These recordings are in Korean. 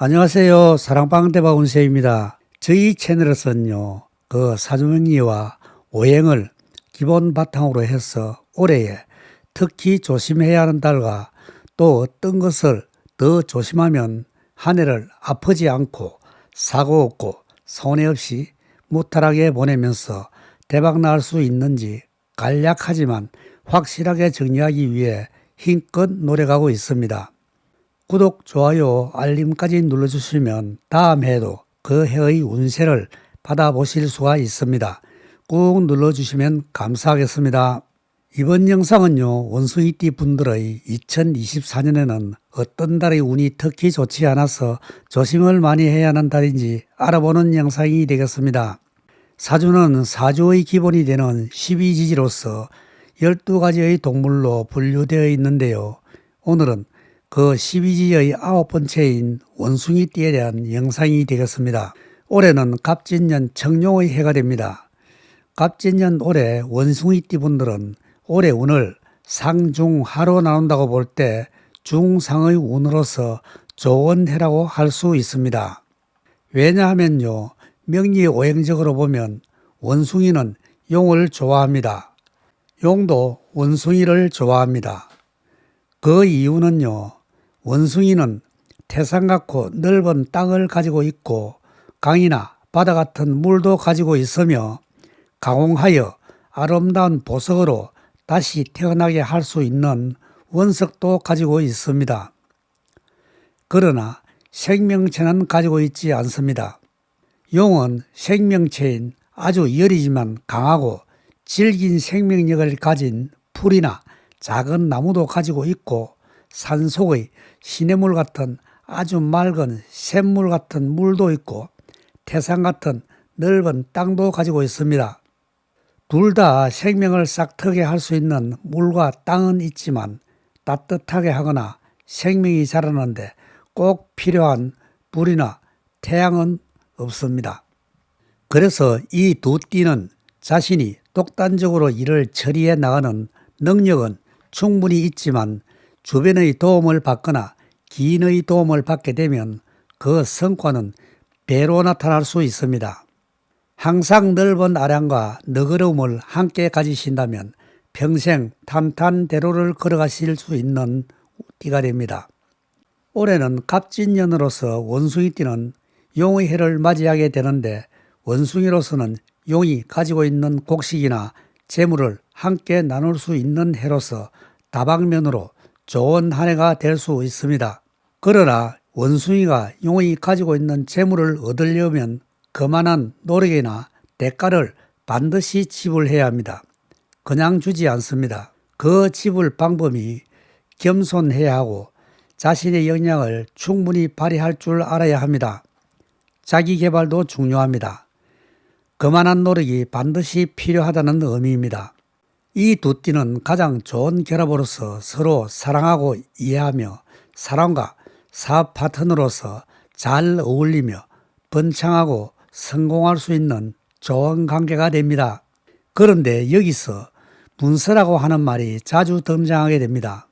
안녕하세요. 사랑방대박 운세입니다. 저희 채널에서는요, 사주명리와 오행을 기본 바탕으로 해서 올해에 특히 조심해야 하는 달과 또 어떤 것을 더 조심하면 한 해를 아프지 않고 사고 없고 손해 없이 무탈하게 보내면서 대박 날 수 있는지 간략하지만 확실하게 정리하기 위해 힘껏 노력하고 있습니다. 구독, 좋아요, 알림까지 눌러주시면 다음 해에도 그 해의 운세를 받아보실 수가 있습니다. 꾹 눌러주시면 감사하겠습니다. 이번 영상은요, 원숭이띠 분들의 2024년에는 어떤 달의 운이 특히 좋지 않아서 조심을 많이 해야 하는 달인지 알아보는 영상이 되겠습니다. 사주는 사주의 기본이 되는 12지지로서 12가지의 동물로 분류되어 있는데요. 오늘은 그 12지의 9번째인 원숭이띠에 대한 영상이 되겠습니다. 올해는 갑진년 청룡의 해가 됩니다. 갑진년 올해 원숭이띠 분들은 올해 운을 상중하로 나눈다고 볼 때 중상의 운으로서 좋은 해라고 할 수 있습니다. 왜냐하면요, 명리 오행적으로 보면 원숭이는 용을 좋아합니다. 용도 원숭이를 좋아합니다. 그 이유는요, 원숭이는 태산 같고 넓은 땅을 가지고 있고 강이나 바다 같은 물도 가지고 있으며 가공하여 아름다운 보석으로 다시 태어나게 할 수 있는 원석도 가지고 있습니다. 그러나 생명체는 가지고 있지 않습니다. 용은 생명체인 아주 여리지만 강하고 질긴 생명력을 가진 풀이나 작은 나무도 가지고 있고 산속의 시냇물 같은 아주 맑은 샘물 같은 물도 있고 태산 같은 넓은 땅도 가지고 있습니다. 둘 다 생명을 싹트게 할 수 있는 물과 땅은 있지만 따뜻하게 하거나 생명이 자라는데 꼭 필요한 불이나 태양은 없습니다. 그래서 이 두 띠는 자신이 독단적으로 일을 처리해 나가는 능력은 충분히 있지만 주변의 도움을 받거나 기인의 도움을 받게 되면 그 성과는 배로 나타날 수 있습니다. 항상 넓은 아량과 너그러움을 함께 가지신다면 평생 탄탄대로를 걸어가실 수 있는 띠가 됩니다. 올해는 갑진년으로서 원숭이띠는 용의 해를 맞이하게 되는데 원숭이로서는 용이 가지고 있는 곡식이나 재물을 함께 나눌 수 있는 해로서 다방면으로 좋은 한 해가 될 수 있습니다. 그러나 원숭이가 용이 가지고 있는 재물을 얻으려면 그만한 노력이나 대가를 반드시 지불해야 합니다. 그냥 주지 않습니다. 그 지불 방법이 겸손해야 하고 자신의 역량을 충분히 발휘할 줄 알아야 합니다. 자기 개발도 중요합니다. 그만한 노력이 반드시 필요하다는 의미입니다. 이 두 띠는 가장 좋은 결합으로서 서로 사랑하고 이해하며 사람과 사업 파트너로서 잘 어울리며 번창하고 성공할 수 있는 좋은 관계가 됩니다. 그런데 여기서 문서라고 하는 말이 자주 등장하게 됩니다.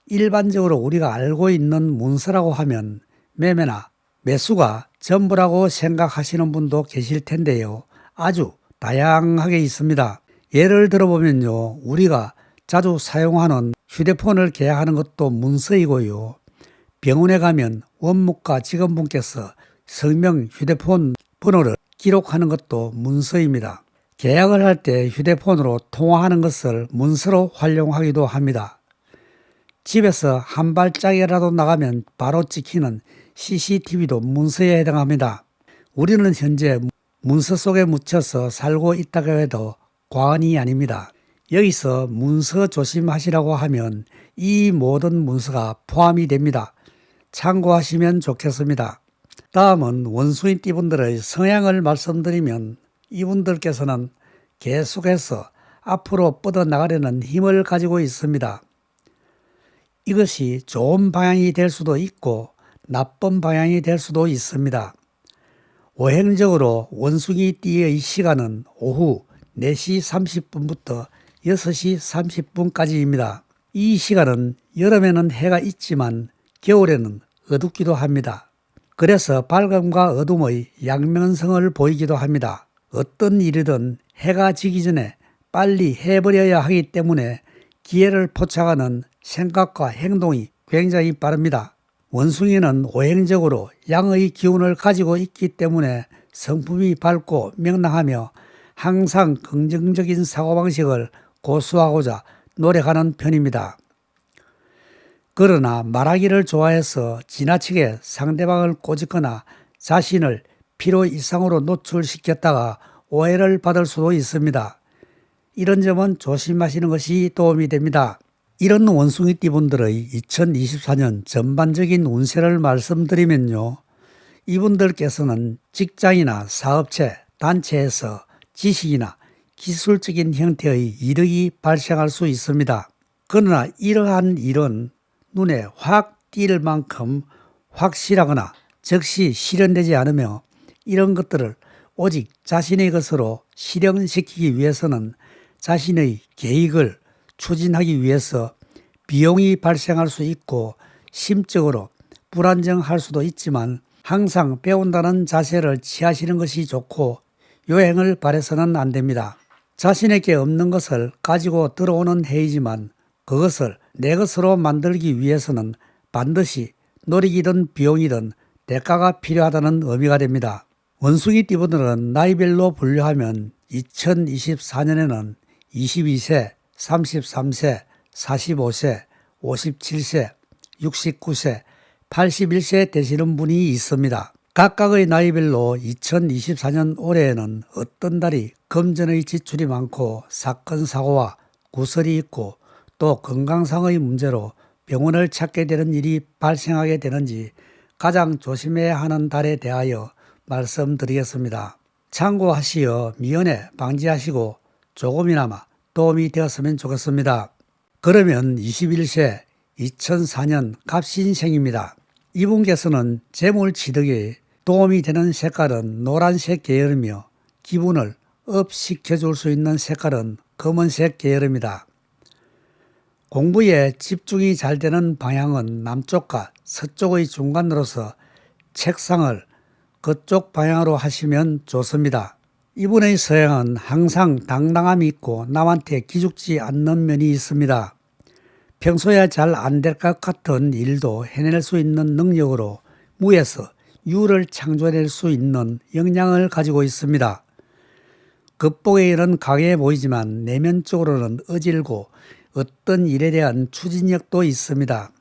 일반적으로 우리가 알고 있는 문서라고 하면 매매나 매수가 전부라고 생각하시는 분도 계실 텐데요. 아주 다양하게 있습니다. 예를 들어보면요, 우리가 자주 사용하는 휴대폰을 계약하는 것도 문서이고요. 병원에 가면 원무과 직원분께서 성명 휴대폰 번호를 기록하는 것도 문서입니다. 계약을 할 때 휴대폰으로 통화하는 것을 문서로 활용하기도 합니다. 집에서 한 발짝이라도 나가면 바로 찍히는 CCTV도 문서에 해당합니다. 우리는 현재 문서 속에 묻혀서 살고 있다고 해도 과언이 아닙니다. 여기서 문서 조심하시라고 하면 이 모든 문서가 포함이 됩니다. 참고하시면 좋겠습니다. 다음은 원숭이띠 분들의 성향을 말씀드리면 이분들께서는 계속해서 앞으로 뻗어나가려는 힘을 가지고 있습니다. 이것이 좋은 방향이 될 수도 있고 나쁜 방향이 될 수도 있습니다. 오행적으로 원숭이띠의 시간은 오후 4시 30분부터 6시 30분까지입니다. 이 시간은 여름에는 해가 있지만 겨울에는 어둡기도 합니다. 그래서 밝음과 어둠의 양면성을 보이기도 합니다. 어떤 일이든 해가 지기 전에 빨리 해버려야 하기 때문에 기회를 포착하는 생각과 행동이 굉장히 빠릅니다. 원숭이는 오행적으로 양의 기운을 가지고 있기 때문에 성품이 밝고 명랑하며 항상 긍정적인 사고방식을 고수하고자 노력하는 편입니다. 그러나 말하기를 좋아해서 지나치게 상대방을 꼬집거나 자신을 필요 이상으로 노출시켰다가 오해를 받을 수도 있습니다. 이런 점은 조심하시는 것이 도움이 됩니다. 이런 원숭이띠분들의 2024년 전반적인 운세를 말씀드리면요. 이분들께서는 직장이나 사업체, 단체에서 지식이나 기술적인 형태의 이득이 발생할 수 있습니다. 그러나 이러한 일은 눈에 확 띌 만큼 확실하거나 즉시 실현되지 않으며 이런 것들을 오직 자신의 것으로 실현시키기 위해서는 자신의 계획을 추진하기 위해서 비용이 발생할 수 있고 심적으로 불안정할 수도 있지만 항상 배운다는 자세를 취하시는 것이 좋고 요행을 발해서는 안 됩니다. 자신에게 없는 것을 가지고 들어오는 해이지만 그것을 내 것으로 만들기 위해서는 반드시 노력이든 비용이든 대가가 필요하다는 의미가 됩니다. 원숭이 띠분들은 나이별로 분류하면 2024년에는 22세, 33세, 45세, 57세, 69세, 81세 되시는 분이 있습니다. 각각의 나이별로 2024년 올해에는 어떤 달이 금전의 지출이 많고 사건 사고와 구설이 있고 또 건강상의 문제로 병원을 찾게 되는 일이 발생하게 되는지 가장 조심해야 하는 달에 대하여 말씀드리겠습니다. 참고하시어 미연에 방지하시고 조금이나마 도움이 되었으면 좋겠습니다. 그러면 21세 2004년 갑신생입니다. 이분께서는 재물취득에 도움이 되는 색깔은 노란색 계열이며 기분을 업시켜줄 수 있는 색깔은 검은색 계열입니다. 공부에 집중이 잘 되는 방향은 남쪽과 서쪽의 중간으로서 책상을 그쪽 방향으로 하시면 좋습니다. 이분의 서양은 항상 당당함이 있고 남한테 기죽지 않는 면이 있습니다. 평소에 잘 안 될 것 같은 일도 해낼 수 있는 능력으로 무에서 유를 창조해낼 수 있는 역량을 가지고 있습니다. 겉보기에는 강해 보이지만 내면적으로는 어질고 어떤 일에 대한 추진력도 있습니다.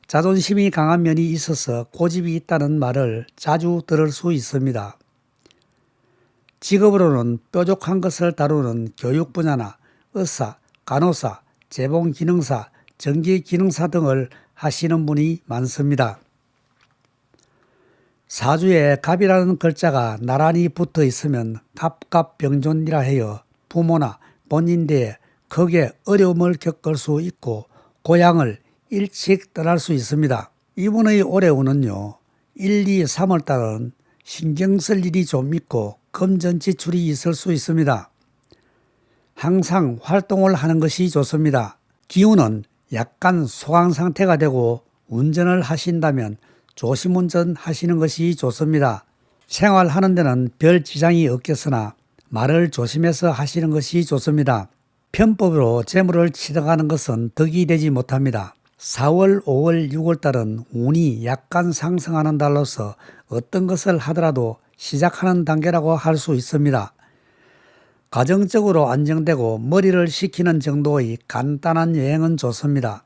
자존심이 강한 면이 있어서 고집이 있다는 말을 자주 들을 수 있습니다. 직업으로는 뾰족한 것을 다루는 교육 분야나 의사, 간호사, 재봉기능사, 전기기능사 등을 하시는 분이 많습니다. 사주에 갑이라는 글자가 나란히 붙어 있으면 갑갑병존이라 하여 부모나 본인 대에 크게 어려움을 겪을 수 있고 고향을 일찍 떠날 수 있습니다. 이분의 올해운은요. 1, 2, 3월 달은 신경 쓸 일이 좀 있고 금전 지출이 있을 수 있습니다. 항상 활동을 하는 것이 좋습니다. 기운은 약간 소강 상태가 되고 운전을 하신다면 조심운전 하시는 것이 좋습니다. 생활하는 데는 별 지장이 없겠으나 말을 조심해서 하시는 것이 좋습니다. 편법으로 재물을 취득하는 것은 덕이 되지 못합니다. 4월, 5월, 6월 달은 운이 약간 상승하는 달로서 어떤 것을 하더라도 시작하는 단계라고 할 수 있습니다. 가정적으로 안정되고 머리를 식히는 정도의 간단한 여행은 좋습니다.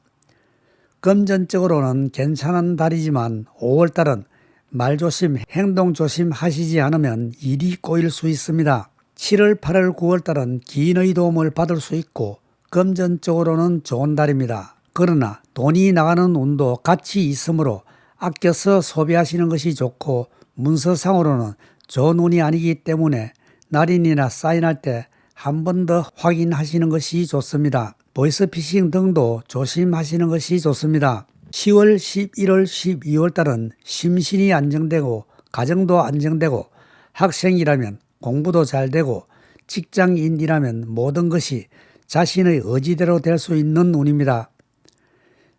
금전적으로는 괜찮은 달이지만 5월 달은 말조심, 행동조심 하시지 않으면 일이 꼬일 수 있습니다. 7월, 8월, 9월 달은 기인의 도움을 받을 수 있고 금전적으로는 좋은 달입니다. 그러나 돈이 나가는 운도 같이 있으므로 아껴서 소비하시는 것이 좋고 문서상으로는 좋은 운이 아니기 때문에 날인이나 사인할 때 한 번 더 확인하시는 것이 좋습니다. 보이스피싱 등도 조심하시는 것이 좋습니다. 10월, 11월, 12월 달은 심신이 안정되고 가정도 안정되고 학생이라면 공부도 잘 되고 직장인이라면 모든 것이 자신의 의지대로 될 수 있는 운입니다.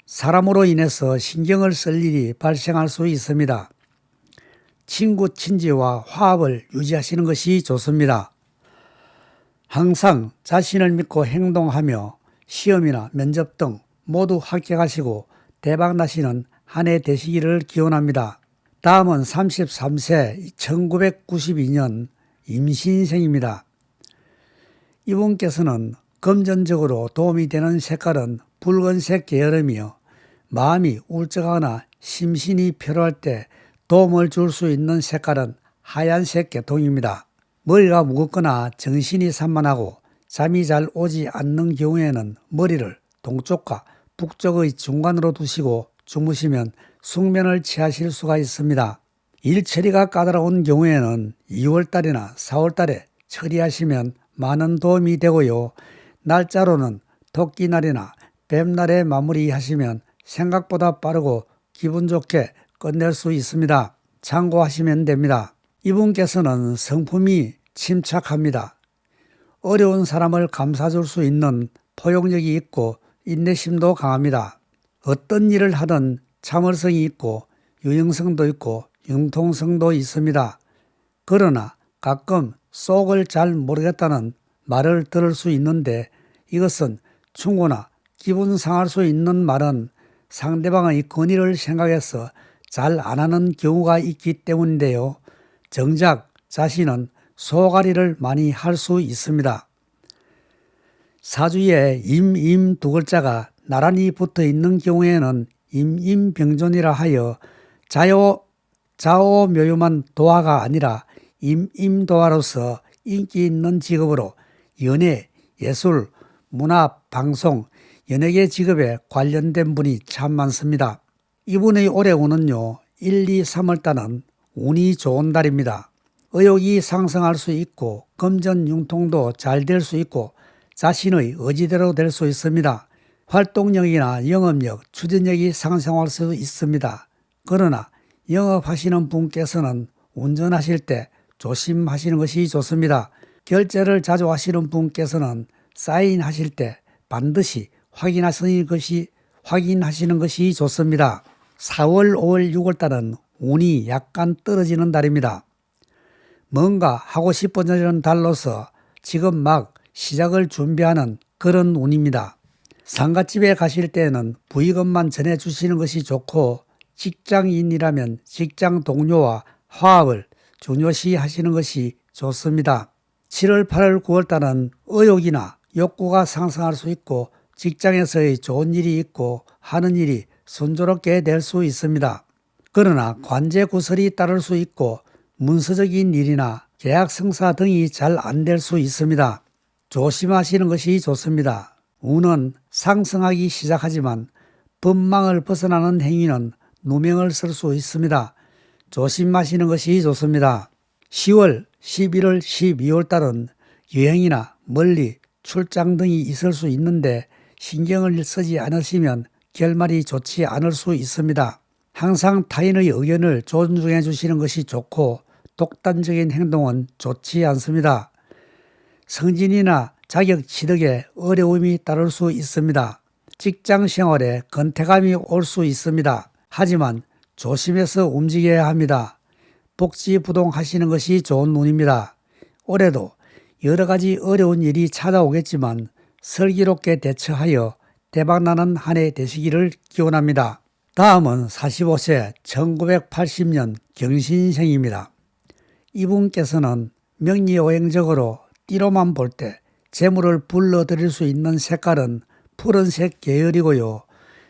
사람으로 인해서 신경을 쓸 일이 발생할 수 있습니다. 친구 친지와 화합을 유지하시는 것이 좋습니다. 항상 자신을 믿고 행동하며 시험이나 면접 등 모두 합격하시고 대박나시는 한 해 되시기를 기원합니다. 다음은 33세 1992년 임신생입니다. 이분께서는 금전적으로 도움이 되는 색깔은 붉은색 계열이며 마음이 울적하거나 심신이 피로할 때 도움을 줄 수 있는 색깔은 하얀색 계통입니다. 머리가 무겁거나 정신이 산만하고 잠이 잘 오지 않는 경우에는 머리를 동쪽과 북쪽의 중간으로 두시고 주무시면 숙면을 취하실 수가 있습니다. 일 처리가 까다로운 경우에는 2월달이나 4월달에 처리하시면 많은 도움이 되고요. 날짜로는 토끼날이나 뱀날에 마무리하시면 생각보다 빠르고 기분 좋게 끝낼 수 있습니다. 참고하시면 됩니다. 이분께서는 성품이 침착합니다. 어려운 사람을 감싸줄 수 있는 포용력이 있고 인내심도 강합니다. 어떤 일을 하든 참을성이 있고 유연성도 있고 융통성도 있습니다. 그러나 가끔 속을 잘 모르겠다는 말을 들을 수 있는데 이것은 충고나 기분 상할 수 있는 말은 상대방의 권위를 생각해서 잘 안 하는 경우가 있기 때문인데요. 정작 자신은 소가리를 많이 할 수 있습니다. 사주에 임 두 글자가 나란히 붙어 있는 경우에는 임임병존이라 하여 좌오묘유만 도화가 아니라 임임도화로서 인기 있는 직업으로 연예, 예술, 문화, 방송, 연예계 직업에 관련된 분이 참 많습니다. 이분의 올해 운은요, 1, 2, 3월달은 운이 좋은 달입니다. 의욕이 상승할 수 있고 금전 융통도 잘 될 수 있고 자신의 의지대로 될 수 있습니다. 활동력이나 영업력, 추진력이 상승할 수 있습니다. 그러나 영업하시는 분께서는 운전하실 때 조심하시는 것이 좋습니다. 결제를 자주 하시는 분께서는 사인하실 때 반드시 확인하시는 것이 좋습니다. 4월, 5월, 6월달은 운이 약간 떨어지는 달입니다. 뭔가 하고 싶어지는 달로서 지금 막 시작을 준비하는 그런 운입니다. 상갓집에 가실 때에는 부익음만 전해주시는 것이 좋고 직장인이라면 직장 동료와 화합을 중요시 하시는 것이 좋습니다. 7월, 8월, 9월달은 의욕이나 욕구가 상승할 수 있고 직장에서의 좋은 일이 있고 하는 일이 순조롭게 될 수 있습니다. 그러나 관제 구설이 따를 수 있고 문서적인 일이나 계약 성사 등이 잘 안 될 수 있습니다. 조심하시는 것이 좋습니다. 운은 상승하기 시작하지만 법망을 벗어나는 행위는 누명을 쓸 수 있습니다. 조심하시는 것이 좋습니다. 10월, 11월, 12월 달은 여행이나 멀리 출장 등이 있을 수 있는데 신경을 쓰지 않으시면 결말이 좋지 않을 수 있습니다. 항상 타인의 의견을 존중해 주시는 것이 좋고 독단적인 행동은 좋지 않습니다. 승진이나 자격 취득에 어려움이 따를 수 있습니다. 직장 생활에 건태감이 올 수 있습니다. 하지만 조심해서 움직여야 합니다. 복지부동하시는 것이 좋은 운입니다. 올해도 여러 가지 어려운 일이 찾아오겠지만 슬기롭게 대처하여 대박나는 한 해 되시기를 기원합니다. 다음은 45세 1980년 경신생입니다. 이분께서는 명리오행적으로 띠로만 볼 때 재물을 불러들일 수 있는 색깔은 푸른색 계열이고요.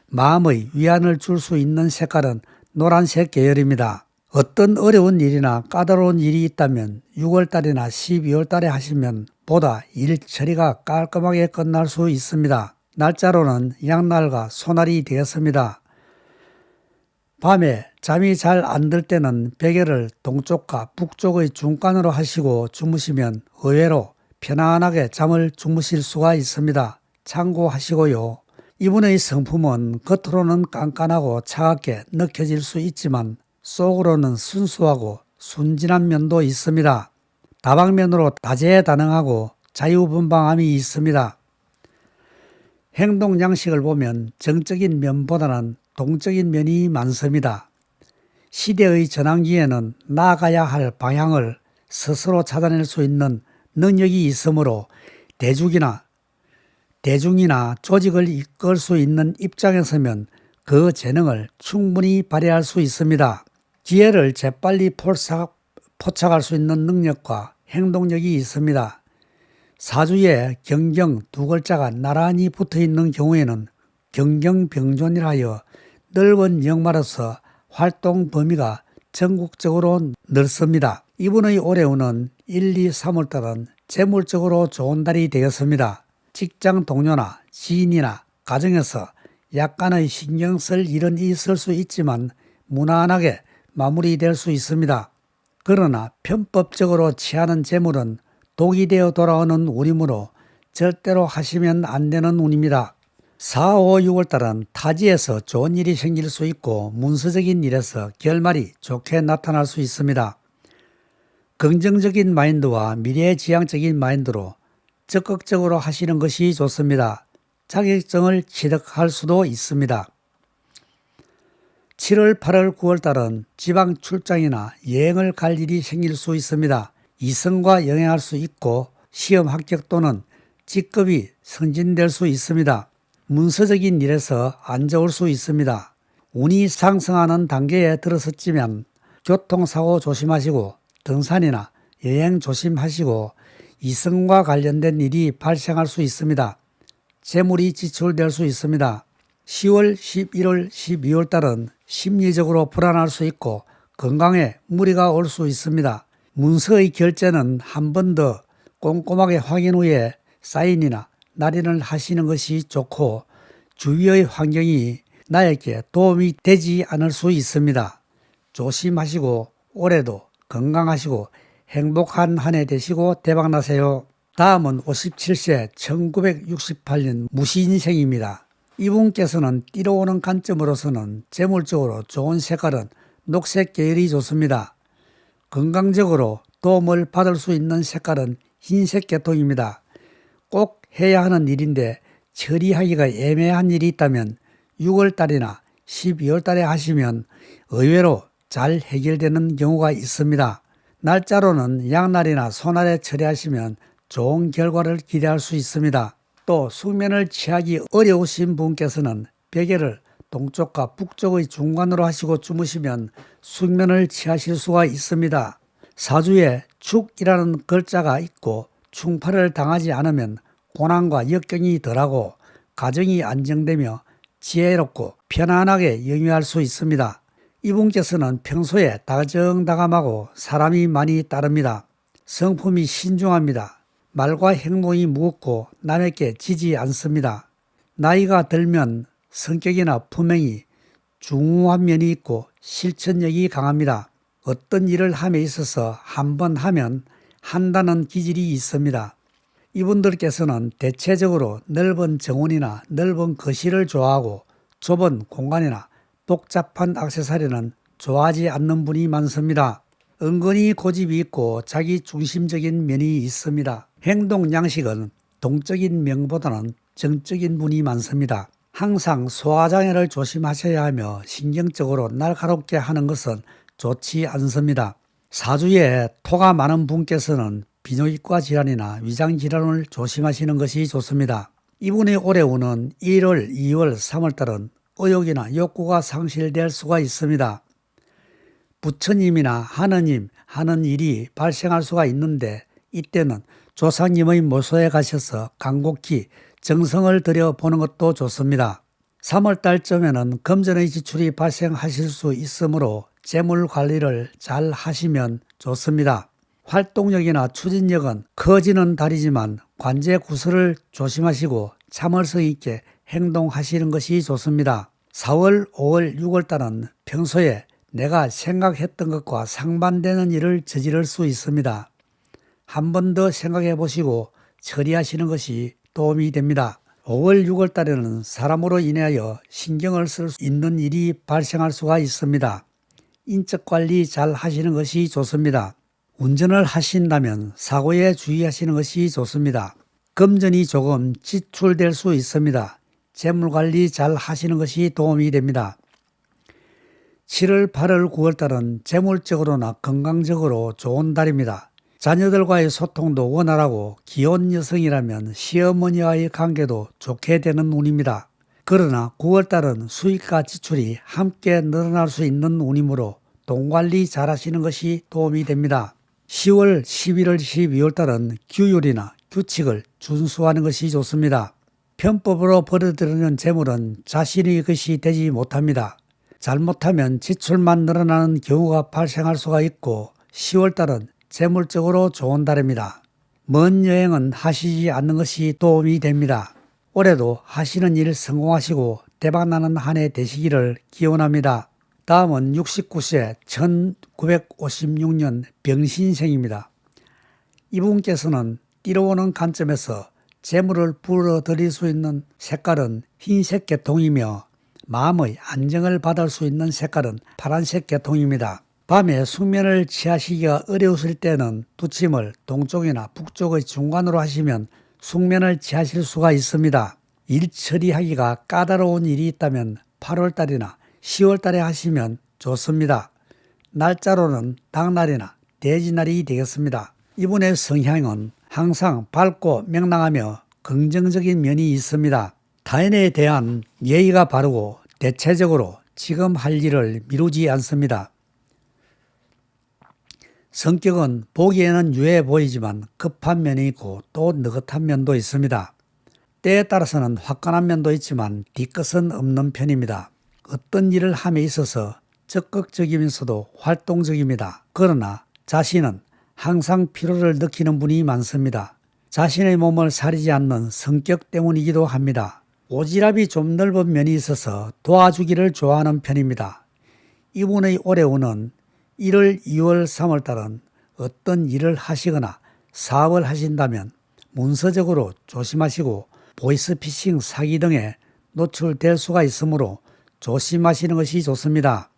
마음의 위안을 줄 수 있는 색깔은 노란색 계열입니다. 어떤 어려운 일이나 까다로운 일이 있다면 6월달이나 12월달에 하시면 보다 일 처리가 깔끔하게 끝날 수 있습니다. 날짜로는 양날과 소날이 되겠습니다. 밤에 잠이 잘 안 들 때는 베개를 동쪽과 북쪽의 중간으로 하시고 주무시면 의외로 편안하게 잠을 주무실 수가 있습니다. 참고하시고요. 이분의 성품은 겉으로는 깐깐하고 차갑게 느껴질 수 있지만 속으로는 순수하고 순진한 면도 있습니다. 다방면으로 다재다능하고 자유분방함이 있습니다. 행동 양식을 보면 정적인 면보다는 동적인 면이 많습니다. 시대의 전환기에는 나아가야 할 방향을 스스로 찾아낼 수 있는 능력이 있으므로 대중이나 조직을 이끌 수 있는 입장에 서면 그 재능을 충분히 발휘할 수 있습니다. 기회를 재빨리 포착할 수 있는 능력과 행동력이 있습니다. 사주에 경경 두 글자가 나란히 붙어 있는 경우에는 경경병존이라 하여 넓은 역마로서 활동 범위가 전국적으로 넓습니다. 이분의 올해운은 1, 2, 3월달은 재물적으로 좋은 달이 되었습니다. 직장 동료나 지인이나 가정에서 약간의 신경 쓸 일은 있을 수 있지만 무난하게 마무리될 수 있습니다. 그러나 편법적으로 취하는 재물은 독이 되어 돌아오는 운이므로 절대로 하시면 안 되는 운입니다. 4, 5, 6월달은 타지에서 좋은 일이 생길 수 있고 문서적인 일에서 결말이 좋게 나타날 수 있습니다. 긍정적인 마인드와 미래지향적인 마인드로 적극적으로 하시는 것이 좋습니다. 자격증을 취득할 수도 있습니다. 7월, 8월, 9월달은 지방 출장이나 여행을 갈 일이 생길 수 있습니다. 이성과 영행할 수 있고 시험 합격 또는 직급이 승진될 수 있습니다. 문서적인 일에서 안 좋을 수 있습니다. 운이 상승하는 단계에 들어섰지만 교통사고 조심하시고 등산이나 여행 조심하시고 이성과 관련된 일이 발생할 수 있습니다. 재물이 지출될 수 있습니다. 10월, 11월, 12월 달은 심리적으로 불안할 수 있고 건강에 무리가 올 수 있습니다. 문서의 결제는 한 번 더 꼼꼼하게 확인 후에 사인이나 날인을 하시는 것이 좋고 주위의 환경이 나에게 도움이 되지 않을 수 있습니다. 조심하시고 올해도 건강하시고 행복한 한 해 되시고 대박나세요. 다음은 57세 1968년 무신생입니다. 이분께서는 띠로 오는 관점으로서는 재물적으로 좋은 색깔은 녹색 계열이 좋습니다. 건강적으로 도움을 받을 수 있는 색깔은 흰색 계통입니다. 꼭 해야 하는 일인데 처리하기가 애매한 일이 있다면 6월달이나 12월달에 하시면 의외로 잘 해결되는 경우가 있습니다. 날짜로는 양날이나 소날에 처리하시면 좋은 결과를 기대할 수 있습니다. 또 숙면을 취하기 어려우신 분께서는 베개를 동쪽과 북쪽의 중간으로 하시고 주무시면 숙면을 취하실 수가 있습니다. 사주에 축이라는 글자가 있고 충파를 당하지 않으면 고난과 역경이 덜하고 가정이 안정되며 지혜롭고 편안하게 영위할 수 있습니다. 이분께서는 평소에 다정다감하고 사람이 많이 따릅니다. 성품이 신중합니다. 말과 행동이 무겁고 남에게 지지 않습니다. 나이가 들면 성격이나 품행이 중후한 면이 있고 실천력이 강합니다. 어떤 일을 함에 있어서 한 번 하면 한다는 기질이 있습니다. 이분들께서는 대체적으로 넓은 정원이나 넓은 거실을 좋아하고 좁은 공간이나 복잡한 액세서리는 좋아하지 않는 분이 많습니다. 은근히 고집이 있고 자기 중심적인 면이 있습니다. 행동 양식은 동적인 명보다는 정적인 분이 많습니다. 항상 소화장애를 조심하셔야 하며 신경적으로 날카롭게 하는 것은 좋지 않습니다. 사주에 토가 많은 분께서는 비뇨기과 질환이나 위장 질환을 조심하시는 것이 좋습니다. 이분의 올해운은 1월, 2월, 3월달은 의욕이나 욕구가 상실될 수가 있습니다. 부처님이나 하느님 하는 일이 발생할 수가 있는데 이때는 조상님의 묘소에 가셔서 간곡히 정성을 들여보는 것도 좋습니다. 3월달쯤에는 금전의 지출이 발생하실 수 있으므로 재물 관리를 잘 하시면 좋습니다. 활동력이나 추진력은 커지는 달이지만 관제 구설을 조심하시고 참을성 있게 행동하시는 것이 좋습니다. 4월, 5월, 6월달은 평소에 내가 생각했던 것과 상반되는 일을 저지를 수 있습니다. 한 번 더 생각해 보시고 처리하시는 것이 도움이 됩니다. 5월, 6월달에는 사람으로 인하여 신경을 쓸 수 있는 일이 발생할 수가 있습니다. 인적 관리 잘 하시는 것이 좋습니다. 운전을 하신다면 사고에 주의하시는 것이 좋습니다. 금전이 조금 지출될 수 있습니다. 재물 관리 잘 하시는 것이 도움이 됩니다. 7월, 8월, 9월달은 재물적으로나 건강적으로 좋은 달입니다. 자녀들과의 소통도 원활하고 기혼 여성이라면 시어머니와의 관계도 좋게 되는 운입니다. 그러나 9월달은 수입과 지출이 함께 늘어날 수 있는 운이므로 돈 관리 잘 하시는 것이 도움이 됩니다. 10월, 11월, 12월달은 규율이나 규칙을 준수하는 것이 좋습니다. 편법으로 벌어들이는 재물은 자신의 것이 되지 못합니다. 잘못하면 지출만 늘어나는 경우가 발생할 수가 있고 10월달은 재물적으로 좋은 달입니다. 먼 여행은 하시지 않는 것이 도움이 됩니다. 올해도 하시는 일 성공하시고 대박나는 한 해 되시기를 기원합니다. 다음은 69세 1956년 병신생입니다. 이분께서는 띠러오는 관점에서 재물을 불어들일 수 있는 색깔은 흰색 계통이며 마음의 안정을 받을 수 있는 색깔은 파란색 계통입니다. 밤에 숙면을 취하시기가 어려우실 때는 두침을 동쪽이나 북쪽의 중간으로 하시면 숙면을 취하실 수가 있습니다. 일 처리하기가 까다로운 일이 있다면 8월달이나 10월달에 하시면 좋습니다. 날짜로는 당날이나 대지날이 되겠습니다. 이분의 성향은 항상 밝고 명랑하며 긍정적인 면이 있습니다. 타인에 대한 예의가 바르고 대체적으로 지금 할 일을 미루지 않습니다. 성격은 보기에는 유해 보이지만 급한 면이 있고 또 느긋한 면도 있습니다. 때에 따라서는 화끈한 면도 있지만 뒤끝은 없는 편입니다. 어떤 일을 함에 있어서 적극적이면서도 활동적입니다. 그러나 자신은 항상 피로를 느끼는 분이 많습니다. 자신의 몸을 사리지 않는 성격 때문이기도 합니다. 오지랖이 좀 넓은 면이 있어서 도와주기를 좋아하는 편입니다. 이분의 올해 운은 1월, 2월, 3월달은 어떤 일을 하시거나 사업을 하신다면 문서적으로 조심하시고 보이스피싱 사기 등에 노출될 수가 있으므로 조심하시는 것이 좋습니다.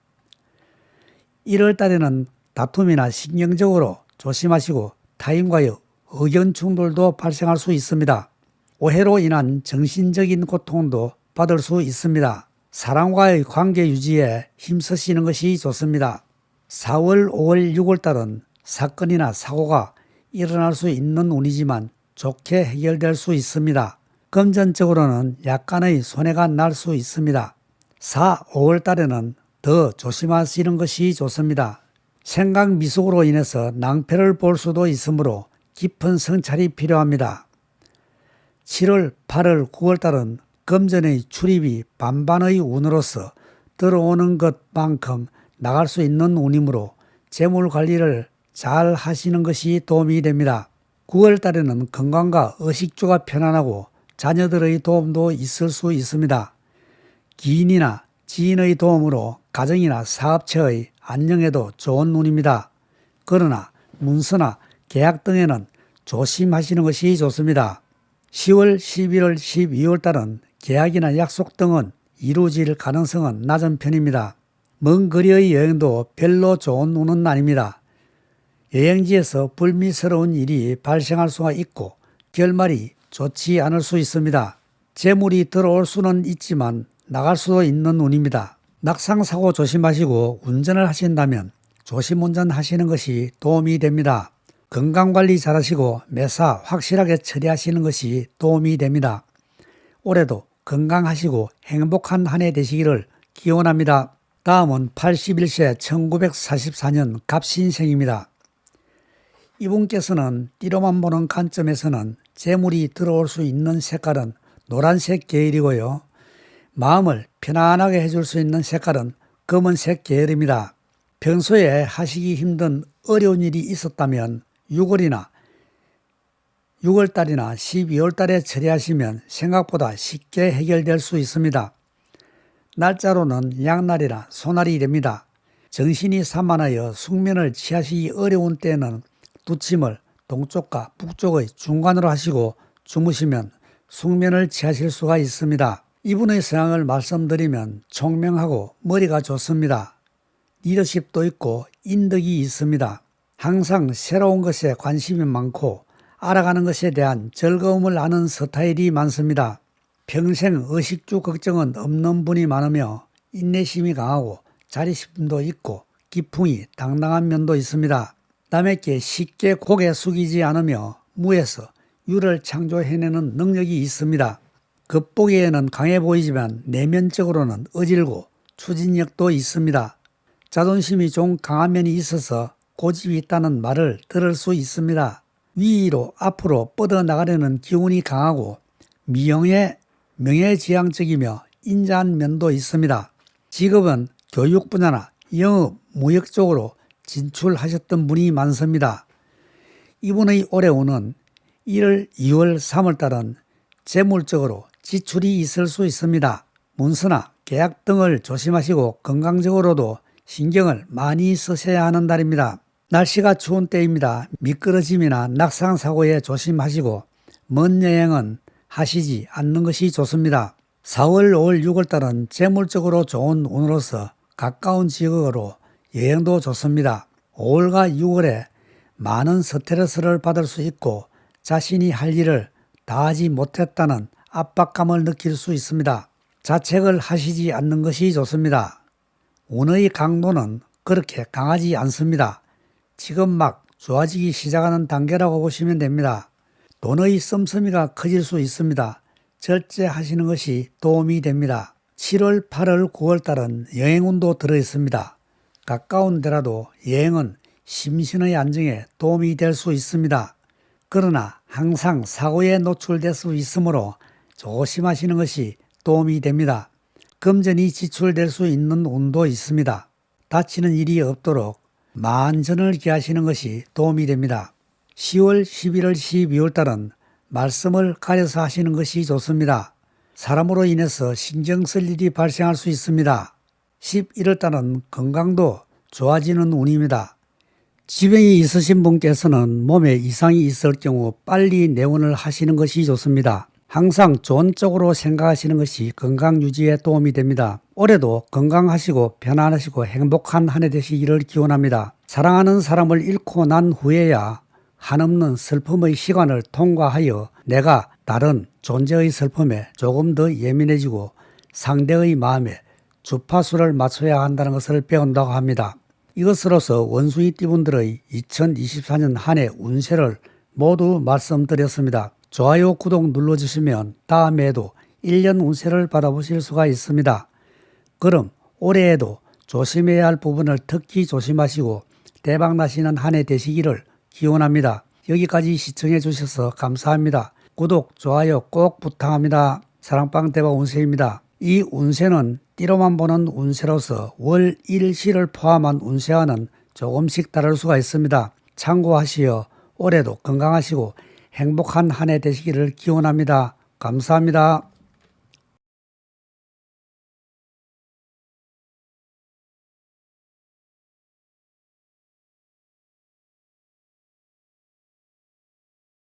1월달에는 다툼이나 신경적으로 조심하시고 타인과의 의견 충돌도 발생할 수 있습니다. 오해로 인한 정신적인 고통도 받을 수 있습니다. 사람과의 관계 유지에 힘쓰시는 것이 좋습니다. 4월, 5월, 6월달은 사건이나 사고가 일어날 수 있는 운이지만 좋게 해결될 수 있습니다. 금전적으로는 약간의 손해가 날 수 있습니다. 4, 5월달에는 더 조심하시는 것이 좋습니다. 생각 미숙으로 인해서 낭패를 볼 수도 있으므로 깊은 성찰이 필요합니다. 7월, 8월, 9월달은 금전의 출입이 반반의 운으로서 들어오는 것만큼 나갈 수 있는 운이므로 재물 관리를 잘 하시는 것이 도움이 됩니다. 9월달에는 건강과 의식주가 편안하고 자녀들의 도움도 있을 수 있습니다. 기인이나 지인의 도움으로 가정이나 사업체의 안녕에도 좋은 운입니다. 그러나 문서나 계약 등에는 조심하시는 것이 좋습니다. 10월, 11월, 12월달은 계약이나 약속 등은 이루어질 가능성은 낮은 편입니다. 먼 거리의 여행도 별로 좋은 운은 아닙니다. 여행지에서 불미스러운 일이 발생할 수가 있고 결말이 좋지 않을 수 있습니다. 재물이 들어올 수는 있지만 나갈 수도 있는 운입니다. 낙상사고 조심하시고 운전을 하신다면 조심운전 하시는 것이 도움이 됩니다. 건강관리 잘하시고 매사 확실하게 처리하시는 것이 도움이 됩니다. 올해도 건강하시고 행복한 한 해 되시기를 기원합니다. 다음은 81세 1944년 갑신생입니다. 이분께서는 띠로만 보는 관점에서는 재물이 들어올 수 있는 색깔은 노란색 계열이고요. 마음을 편안하게 해줄 수 있는 색깔은 검은색 계열입니다. 평소에 하시기 힘든 어려운 일이 있었다면 6월달이나 12월달에 처리하시면 생각보다 쉽게 해결될 수 있습니다. 날짜로는 양날이나 소날이 됩니다. 정신이 산만하여 숙면을 취하시기 어려운 때에는 두침을 동쪽과 북쪽의 중간으로 하시고 주무시면 숙면을 취하실 수가 있습니다. 이분의 성향을 말씀드리면 총명하고 머리가 좋습니다. 리더십도 있고 인덕이 있습니다. 항상 새로운 것에 관심이 많고 알아가는 것에 대한 즐거움을 아는 스타일이 많습니다. 평생 의식주 걱정은 없는 분이 많으며 인내심이 강하고 자립심도 있고 기풍이 당당한 면도 있습니다. 남에게 쉽게 고개 숙이지 않으며 무에서 유를 창조해내는 능력이 있습니다. 겉보기에는 강해 보이지만 내면적으로는 어질고 추진력도 있습니다. 자존심이 좀 강한 면이 있어서 고집이 있다는 말을 들을 수 있습니다. 위로 앞으로 뻗어나가려는 기운이 강하고 미형의 명예지향적이며 인자한 면도 있습니다. 직업은 교육 분야나 영업, 무역 쪽으로 진출하셨던 분이 많습니다. 이분의 올해 운은 1월, 2월, 3월 달은 재물적으로 지출이 있을 수 있습니다. 문서나 계약 등을 조심하시고 건강적으로도 신경을 많이 쓰셔야 하는 달입니다. 날씨가 추운 때입니다. 미끄러짐이나 낙상사고에 조심하시고 먼 여행은 하시지 않는 것이 좋습니다. 4월, 5월, 6월 달은 재물적으로 좋은 운으로서 가까운 지역으로 여행도 좋습니다. 5월과 6월에 많은 스트레스를 받을 수 있고 자신이 할 일을 다하지 못했다는 압박감을 느낄 수 있습니다. 자책을 하시지 않는 것이 좋습니다. 운의 강도는 그렇게 강하지 않습니다. 지금 막 좋아지기 시작하는 단계라고 보시면 됩니다. 돈의 씀씀이가 커질 수 있습니다. 절제하시는 것이 도움이 됩니다. 7월, 8월, 9월 달은 여행운도 들어있습니다. 가까운 데라도 여행은 심신의 안정에 도움이 될 수 있습니다. 그러나 항상 사고에 노출될 수 있으므로 조심하시는 것이 도움이 됩니다. 금전이 지출될 수 있는 운도 있습니다. 다치는 일이 없도록 만전을 기하시는 것이 도움이 됩니다. 10월, 11월, 12월 달은 말씀을 가려서 하시는 것이 좋습니다. 사람으로 인해서 신경 쓸 일이 발생할 수 있습니다. 11월 달은 건강도 좋아지는 운입니다. 지병이 있으신 분께서는 몸에 이상이 있을 경우 빨리 내원을 하시는 것이 좋습니다. 항상 좋은 쪽으로 생각하시는 것이 건강 유지에 도움이 됩니다. 올해도 건강하시고 편안하시고 행복한 한 해 되시기를 기원합니다. 사랑하는 사람을 잃고 난 후에야 한없는 슬픔의 시간을 통과하여 내가 다른 존재의 슬픔에 조금 더 예민해지고 상대의 마음에 주파수를 맞춰야 한다는 것을 배운다고 합니다. 이것으로서 원숭이 띠분들의 2024년 한 해 운세를 모두 말씀드렸습니다. 좋아요, 구독 눌러주시면 다음에도 1년 운세를 받아보실 수가 있습니다. 그럼 올해에도 조심해야 할 부분을 특히 조심하시고 대박나시는 한 해 되시기를 기원합니다. 여기까지 시청해 주셔서 감사합니다. 구독, 좋아요 꼭 부탁합니다. 사랑방 대박 운세입니다. 이 운세는 띠로만 보는 운세로서 월, 일, 시를 포함한 운세와는 조금씩 다를 수가 있습니다. 참고하시어 올해도 건강하시고 행복한 한 해 되시기를 기원합니다. 감사합니다.